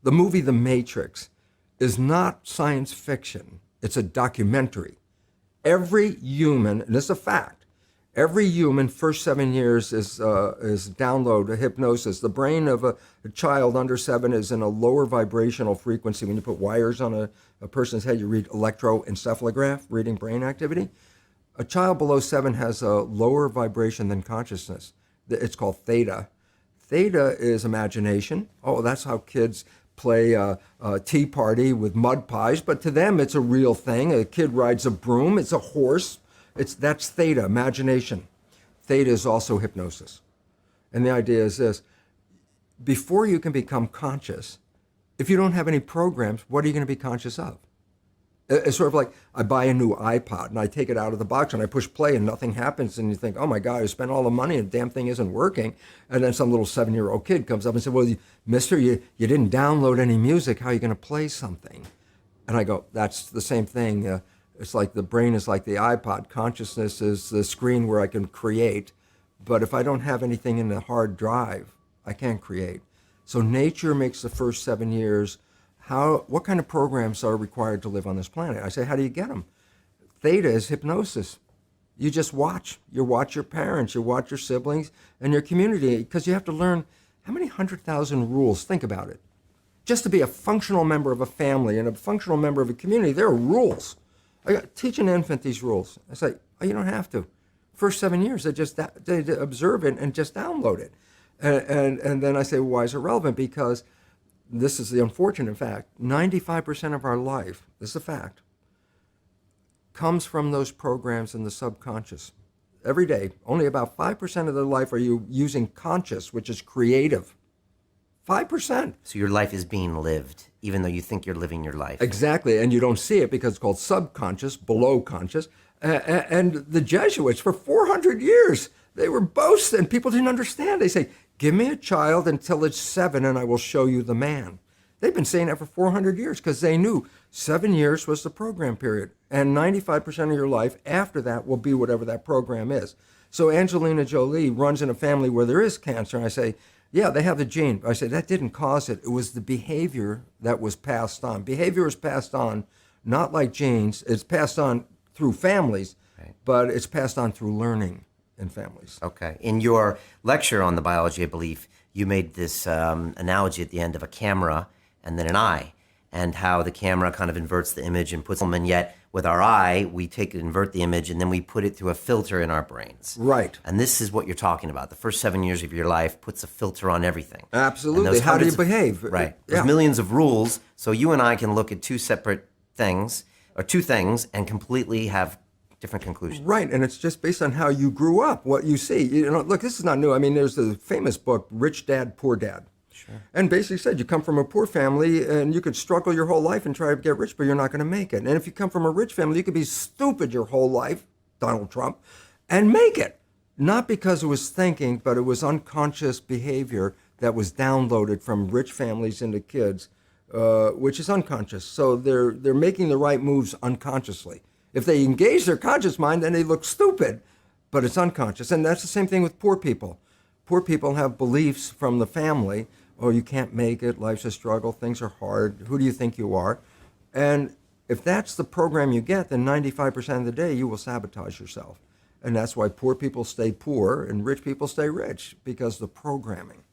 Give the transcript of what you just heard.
The movie The Matrix is not science fiction. It's a documentary. Every human, and this is a fact, every human first 7 years is download hypnosis. The brain of a child under 7 is in a lower vibrational frequency. When you put wires on a person's head, you read electroencephalograph, reading brain activity. A child below 7 has a lower vibration than consciousness. It's called theta. Theta is imagination. Oh, that's how kids play a tea party with mud pies, but to them it's a real thing. A kid rides a broom, it's a horse. That's theta, imagination. Theta is also hypnosis. And the idea is this: before you can become conscious, if you don't have any programs, what are you going to be conscious of? It's sort of like I buy a new iPod and I take it out of the box and I push play and nothing happens, and you think, oh my God, I spent all the money and the damn thing isn't working. And then some little 7-year-old kid comes up and says, well, mister, you didn't download any music. How are you going to play something? And I go, that's the same thing. It's like the brain is like the iPod. Consciousness is the screen where I can create. But if I don't have anything in the hard drive, I can't create. So nature makes the first 7 years. What kind of programs are required to live on this planet? I say, how do you get them? Theta is hypnosis. You just watch. You watch your parents, you watch your siblings, and your community, because you have to learn how many 100,000 rules. Think about it. Just to be a functional member of a family and a functional member of a community, there are rules. Teach an infant these rules. I say, oh, you don't have to. First 7 years, they observe it and just download it. And then I say, well, why is it relevant? Because this is the unfortunate fact. 95% of our life, this is a fact, comes from those programs in the subconscious. Every day, only about 5% of their life are you using conscious, which is creative. 5%. So your life is being lived, even though you think you're living your life. Exactly, and you don't see it because it's called subconscious, below conscious. And the Jesuits, for 400 years, they were boasting. People didn't understand. They say, give me a child until it's 7 and I will show you the man. They've been saying that for 400 years because they knew 7 years was the program period. And 95% of your life after that will be whatever that program is. So Angelina Jolie runs in a family where there is cancer. And I say, yeah, they have the gene. I say, that didn't cause it. It was the behavior that was passed on. Behavior is passed on, not like genes. It's passed on through families, right, but it's passed on through learning in families. Okay. In your lecture on the biology of belief, you made this analogy at the end of a camera and then an eye, and how the camera kind of inverts the image and puts them, and yet with our eye, we take it, invert the image, and then we put it through a filter in our brains. Right. And this is what you're talking about. The first 7 years of your life puts a filter on everything. Absolutely. How do you behave? Right. There's millions of rules, so you and I can look at two separate things, or two things, and completely have different conclusions. Right, and it's just based on how you grew up, what you see. You know, look, this is not new. I mean, there's the famous book, Rich Dad, Poor Dad. Sure. And basically said you come from a poor family and you could struggle your whole life and try to get rich, but you're not going to make it. And if you come from a rich family, you could be stupid your whole life, Donald Trump, and make it. Not because it was thinking, but it was unconscious behavior that was downloaded from rich families into kids, which is unconscious. So they're making the right moves unconsciously. If they engage their conscious mind, then they look stupid, but it's unconscious. And that's the same thing with poor people. Poor people have beliefs from the family. Oh, you can't make it. Life's a struggle. Things are hard. Who do you think you are? And if that's the program you get, then 95% of the day you will sabotage yourself. And that's why poor people stay poor and rich people stay rich, because of the programming.